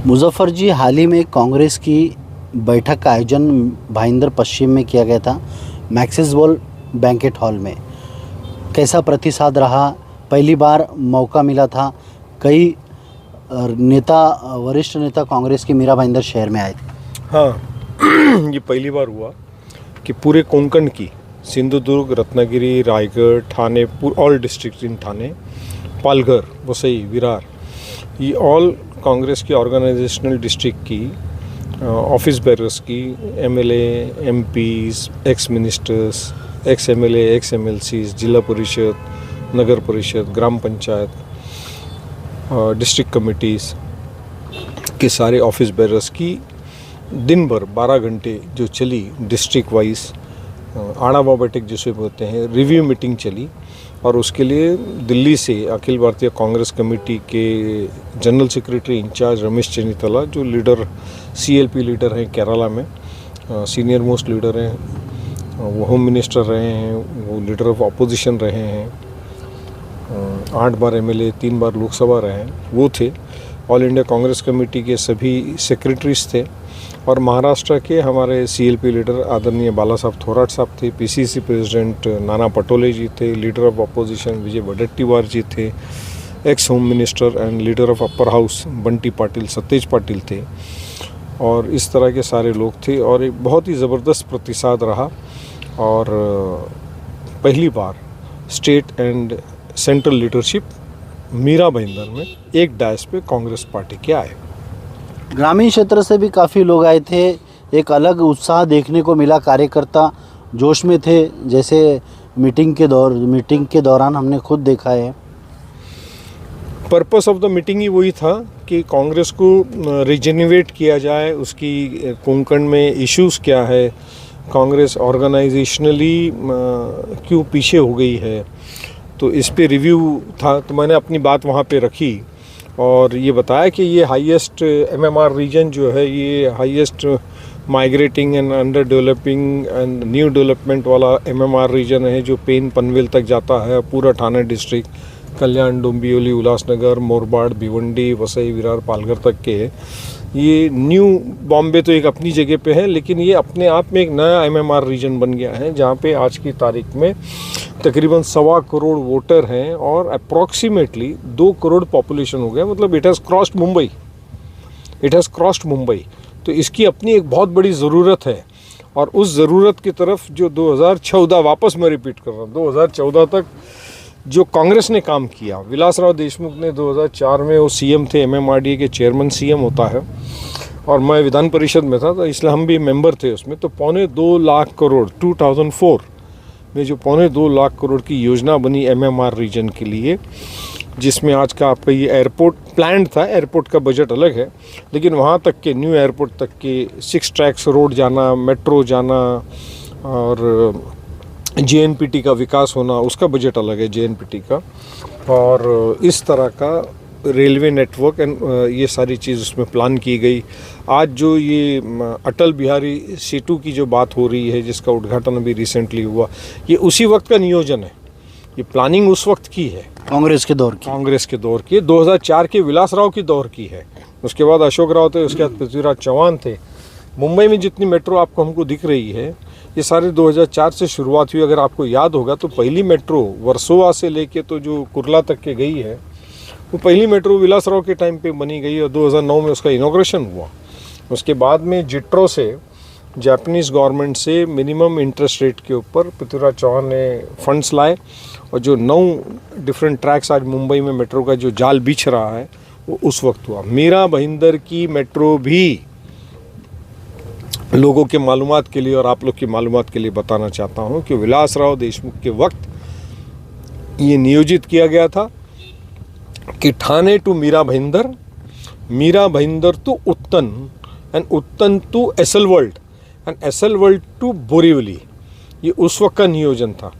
मुजफ्फर जी, हाल ही में कांग्रेस की बैठक का आयोजन भाईंदर पश्चिम में किया गया था, मैक्सिस बॉल बैंकेट हॉल में। कैसा प्रतिसाद रहा? पहली बार मौका मिला था, कई नेता, वरिष्ठ नेता कांग्रेस के मीरा भाईंदर शहर में आए थे। हाँ ये पहली बार हुआ कि पूरे कोंकण की Sindhudurg, Ratnagiri, Raigarh, Thane, all district in Thane, Palghar, Vasai, Virar, ये ऑल कांग्रेस की ऑर्गेनाइजेशनल डिस्ट्रिक्ट की ऑफिस बेरर्स की MLA, MPs, x ministers, ex MLA, x MLCs, जिला परिषद, नगर परिषद, ग्राम पंचायत, डिस्ट्रिक्ट कमिटीज़ के सारे ऑफिस बेरर्स की दिन भर 12 घंटे जो चली डिस्ट्रिक्ट वाइज आड़ावा बैठक जिसे बोलते हैं, रिव्यू मीटिंग चली। और उसके लिए दिल्ली से अखिल भारतीय कांग्रेस कमेटी के जनरल सेक्रेटरी इंचार्ज रमेश चेन्नितला, जो लीडर सीएलपी लीडर हैं केरला में, सीनियर मोस्ट लीडर हैं, वो होम मिनिस्टर रहे हैं, वो लीडर ऑफ अपोजिशन रहे हैं, 8 बार एमएलए, 3 बार लोकसभा रहे हैं, वो थे। ऑल इंडिया कांग्रेस कमेटी के सभी सेक्रेटरीज थे और महाराष्ट्र के हमारे सीएलपी लीडर आदरणीय बाला साहब थोराट साहब थे, पीसीसी प्रेसिडेंट नाना पटोले जी थे, लीडर ऑफ अपोजिशन विजय वडेट्टीवार जी थे, x home minister and leader of upper house Bunty Patil, Satej Patil थे, और इस तरह के सारे लोग थे। और एक बहुत ही ज़बरदस्त प्रतिसाद रहा और पहली बार state and central leadership Mira Bhayandar में एक डायस पे कांग्रेस पार्टी के आए। ग्रामीण क्षेत्र से भी काफ़ी लोग आए थे, एक अलग उत्साह देखने को मिला, कार्यकर्ता जोश में थे, जैसे मीटिंग के दौरान हमने खुद देखा है। पर्पस ऑफ द मीटिंग ही वही था कि कांग्रेस को रिजेन्युएट किया जाए, उसकी कोंकण में इश्यूज़ क्या है, कांग्रेस ऑर्गेनाइजेशनली क्यों पीछे हो गई है, तो इस पे रिव्यू था। तो मैंने अपनी बात वहाँ पे रखी और ये बताया कि ये हाईएस्ट एमएमआर रीजन जो है, ये highest migrating and under developing and new development वाला एमएमआर रीजन है, जो पेन पनवेल तक जाता है, पूरा ठाणे डिस्ट्रिक्ट, कल्याण, डोंबिवली, उल्लासनगर, मोरबाड़, भिवंडी, वसई, विरार, पालघर तक के। ये न्यू बॉम्बे तो एक अपनी जगह पे है, लेकिन ये अपने आप में एक नया एमएमआर रीजन बन गया है, जहाँ पे आज की तारीख में तकरीबन 1.25 करोड़ वोटर हैं और अप्रॉक्सीमेटली 2 करोड़ पॉपुलेशन हो गया। मतलब इट हैज़ क्रॉस्ड मुंबई। तो इसकी अपनी एक बहुत बड़ी ज़रूरत है और उस ज़रूरत की तरफ जो 2014, वापस मैं रिपीट कर रहा हूँ, 2014 तक जो कांग्रेस ने काम किया, विलासराव देशमुख ने 2004 में, वो सीएम थे, एमएमआरडीए के चेयरमैन सीएम होता है, और मैं विधान परिषद में था, तो इसलिए हम भी मेंबर थे उसमें। तो 2.25 लाख करोड़ 2004 में जो 2.25 लाख करोड़ की योजना बनी एमएमआर रीजन के लिए, जिसमें आज का आपका ये एयरपोर्ट प्लान था, एयरपोर्ट का बजट अलग है, लेकिन वहाँ तक के न्यू एयरपोर्ट तक के 6 ट्रैक्स रोड जाना, मेट्रो जाना और जेएनपीटी का विकास होना, उसका बजट अलग है जेएनपीटी का, और इस तरह का रेलवे नेटवर्क एंड ये सारी चीज़ उसमें प्लान की गई। आज जो ये अटल बिहारी सेतु की जो बात हो रही है, जिसका उद्घाटन अभी रिसेंटली हुआ, ये उसी वक्त का नियोजन है, ये प्लानिंग उस वक्त की है, कांग्रेस के दौर की 2004 के विलासराव के दौर की है। उसके बाद अशोक राव थे, उसके बाद पृथ्वीराज चौहान थे। मुंबई में जितनी मेट्रो आपको हमको दिख रही है, ये सारे 2004 से शुरुआत हुई। अगर आपको याद होगा तो पहली मेट्रो वर्सोवा से लेके तो जो कुर्ला तक के गई है, वो पहली मेट्रो विलासराव के टाइम पे बनी गई और 2009 में उसका इनॉग्रेशन हुआ। उसके बाद में जिट्रो से, जापानीज़ गवर्नमेंट से मिनिमम इंटरेस्ट रेट के ऊपर पृथ्वीराज चौहान ने फंड्स लाए और जो 9 डिफरेंट ट्रैक्स आज मुंबई में मेट्रो का जो जाल बिछ रहा है, वो उस वक्त हुआ। मीरा भाईंदर की मेट्रो भी लोगों के मालूमात के लिए और आप लोग की मालूमात के लिए बताना चाहता हूँ कि विलासराव देशमुख के वक्त ये नियोजित किया गया था कि Thane to Mira Bhayandar to Uttan and Uttan to Essel world and Essel world to Borivali, ये उस वक्त का नियोजन था।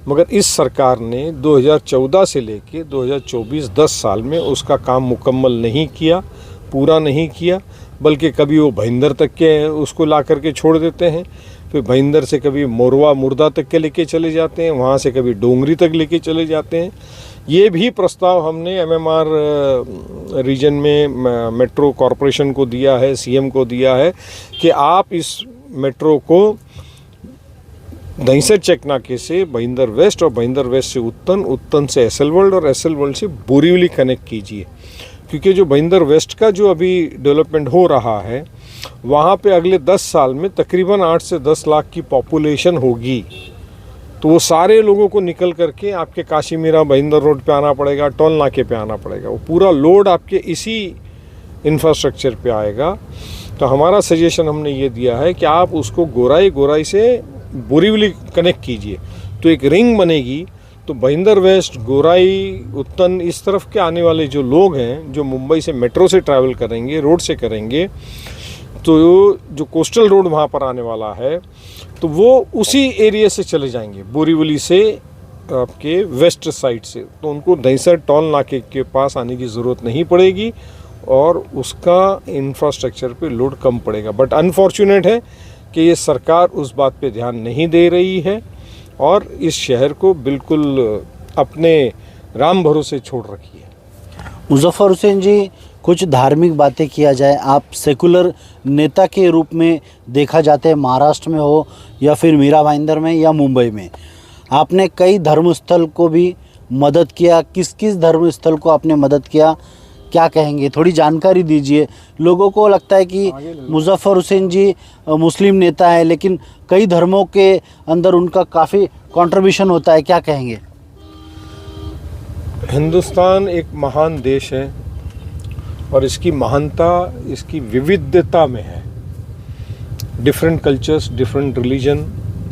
मगर इस सरकार ने 2014 से लेके 2024 10 साल में उसका काम मुकम्मल नहीं किया, पूरा नहीं किया, बल्कि कभी वो भाईंदर तक के उसको ला करके छोड़ देते हैं, तो भाईंदर से कभी मोरवा मुर्दा तक के लेके चले जाते हैं, वहाँ से कभी डोंगरी तक लेके चले जाते हैं। ये भी प्रस्ताव हमने एमएमआर रीजन में मेट्रो कॉरपोरेशन को दिया है, सीएम को दिया है कि आप इस मेट्रो को दहीसर चेक नाके से भाईंदर वेस्ट और भाईंदर वेस्ट से उत्तन, उत्तन से एसएल वर्ल्ड और एसएल वर्ल्ड से बोरीवली कनेक्ट कीजिए। क्योंकि जो भाईंदर वेस्ट का जो अभी डेवलपमेंट हो रहा है वहाँ पे अगले 10 साल में तकरीबन 8 से 10 लाख की पॉपुलेशन होगी। तो वो सारे लोगों को निकल करके आपके काशीमीरा भाईंदर रोड पे आना पड़ेगा, टोल नाके पे आना पड़ेगा। वो पूरा लोड आपके इसी इंफ्रास्ट्रक्चर पे आएगा। तो हमारा सजेशन हमने ये दिया है कि आप उसको गोराई से बोरीवली कनेक्ट कीजिए, तो एक रिंग बनेगी। तो भाईंदर वेस्ट, गोराई, उत्तन इस तरफ के आने वाले जो लोग हैं जो मुंबई से मेट्रो से ट्रैवल करेंगे, रोड से करेंगे, तो जो कोस्टल रोड वहाँ पर आने वाला है तो वो उसी एरिया से चले जाएंगे, बोरीवली से आपके वेस्ट साइड से। तो उनको दहीसर टोल नाके के पास आने की ज़रूरत नहीं पड़ेगी और उसका इंफ्रास्ट्रक्चर पे लोड कम पड़ेगा। बट अनफॉर्चुनेट है कि ये सरकार उस बात पे ध्यान नहीं दे रही है और इस शहर को बिल्कुल अपने राम भरोसे छोड़ रखी है। मुजफ्फर हुसैन जी, कुछ धार्मिक बातें किया जाए, आप सेकुलर नेता के रूप में देखा जाते हैं, महाराष्ट्र में हो या फिर मीरा भाईंदर में या मुंबई में। आपने कई धर्मस्थल को भी मदद किया, किस किस धर्मस्थल को आपने मदद किया, क्या कहेंगे, थोड़ी जानकारी दीजिए। लोगों को लगता है कि मुजफ्फर हुसैन जी मुस्लिम नेता है, लेकिन कई धर्मों के अंदर उनका काफ़ी कंट्रीब्यूशन होता है, क्या कहेंगे? हिंदुस्तान एक महान देश है और इसकी महानता इसकी विविधता में है। Different cultures, different religion,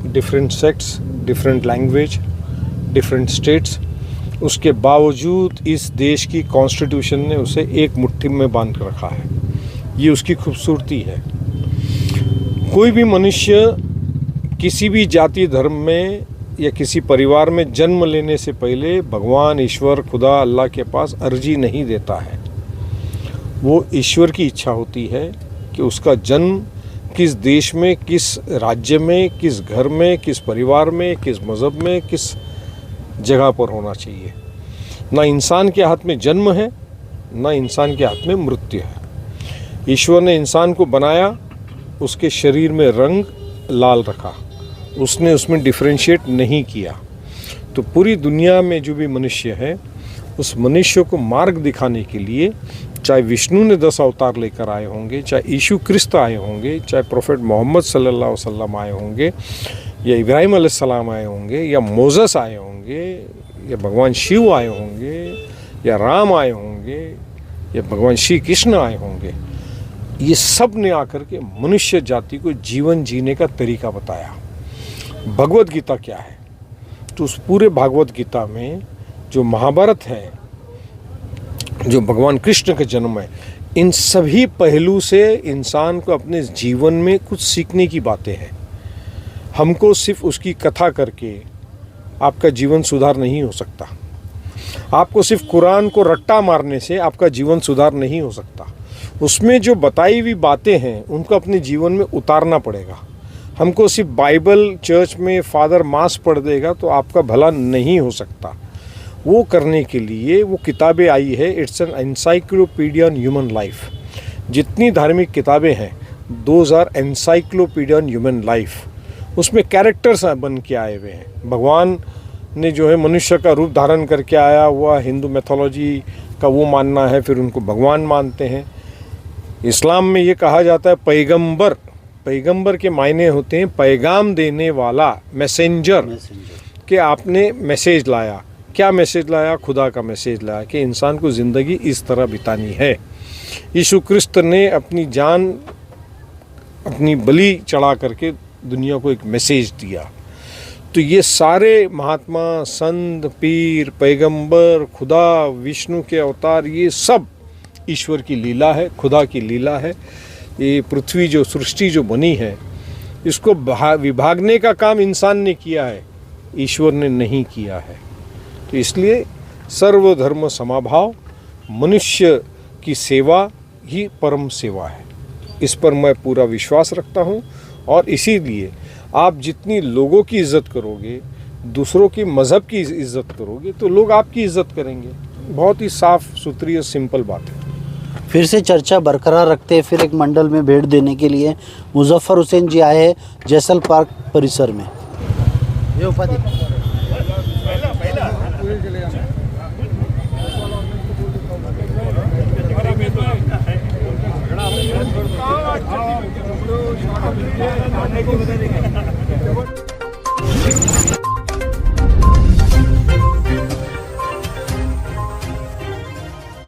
different sects, different language, different states, उसके बावजूद इस देश की कॉन्स्टिट्यूशन ने उसे एक मुट्ठी में बांध कर रखा है। ये उसकी खूबसूरती है। कोई भी मनुष्य किसी भी जाति धर्म में या किसी परिवार में जन्म लेने से पहले भगवान, ईश्वर, खुदा, अल्लाह के पास अर्जी नहीं देता है। वो ईश्वर की इच्छा होती है कि उसका जन्म किस देश में, किस राज्य में, किस घर में, किस परिवार में, किस मज़हब में, किस जगह पर होना चाहिए। ना इंसान के हाथ में जन्म है, ना इंसान के हाथ में मृत्यु है। ईश्वर ने इंसान को बनाया, उसके शरीर में रंग लाल रखा, उसने उसमें डिफरेंशिएट नहीं किया। तो पूरी दुनिया में जो भी मनुष्य है, उस मनुष्य को मार्ग दिखाने के लिए चाहे विष्णु ने 10 अवतार लेकर आए होंगे, चाहे यीशु क्रिस्त आए होंगे, चाहे प्रोफेट मोहम्मद सल्लल्लाहु अलैहि वसल्लम आए होंगे, या इब्राहिम अलैहिस्सलाम आए होंगे, या मोज़स आए होंगे, या भगवान शिव आए होंगे, या राम आए होंगे, या भगवान श्री कृष्ण आए होंगे, ये सब ने आकर के मनुष्य जाति को जीवन जीने का तरीका बताया। भगवत गीता क्या है? तो उस पूरे भागवत गीता में जो महाभारत है, जो भगवान कृष्ण का जन्म है, इन सभी पहलू से इंसान को अपने जीवन में कुछ सीखने की बातें हैं। हमको सिर्फ उसकी कथा करके आपका जीवन सुधार नहीं हो सकता। आपको सिर्फ कुरान को रट्टा मारने से आपका जीवन सुधार नहीं हो सकता। उसमें जो बताई हुई बातें हैं उनको अपने जीवन में उतारना पड़ेगा। हमको सिर्फ बाइबल चर्च में फादर मास पढ़ देगा तो आपका भला नहीं हो सकता। वो करने के लिए वो किताबें आई है, it's an encyclopedia on human life. जितनी धार्मिक किताबें हैं, those are encyclopedia on human life. उसमें कैरेक्टर्स बन के आए हुए हैं। भगवान ने जो है मनुष्य का रूप धारण करके आया हुआ, हिंदू मैथोलॉजी का वो मानना है, फिर उनको भगवान मानते हैं। इस्लाम में ये कहा जाता है पैगंबर। पैगंबर के मायने होते हैं पैगाम देने वाला, मैसेंजर, कि आपने मैसेज लाया। क्या मैसेज लाया? खुदा का मैसेज लाया कि इंसान को ज़िंदगी इस तरह बितानी है। यीशु क्रिस्त ने अपनी जान, अपनी बलि चढ़ा करके दुनिया को एक मैसेज दिया। तो ये सारे महात्मा, संत, पीर, पैगंबर, खुदा, विष्णु के अवतार, ये सब ईश्वर की लीला है, खुदा की लीला है। ये पृथ्वी जो सृष्टि जो बनी है, इसको विभागने का काम इंसान ने किया है, ईश्वर ने नहीं किया है। तो इसलिए सर्वधर्म समाभाव, मनुष्य की सेवा ही परम सेवा है। इस पर मैं पूरा विश्वास रखता हूँ और इसीलिए आप जितनी लोगों की इज्जत करोगे, दूसरों की मज़हब की इज्जत करोगे, तो लोग आपकी इज्जत करेंगे। बहुत ही साफ सुथरी और सिंपल बात है। फिर से चर्चा बरकरार रखते हैं, फिर एक मंडल में भेंट देने के लिए मुजफ्फर हुसैन जी आए हैं जैसल पार्क परिसर में। ये उपाधि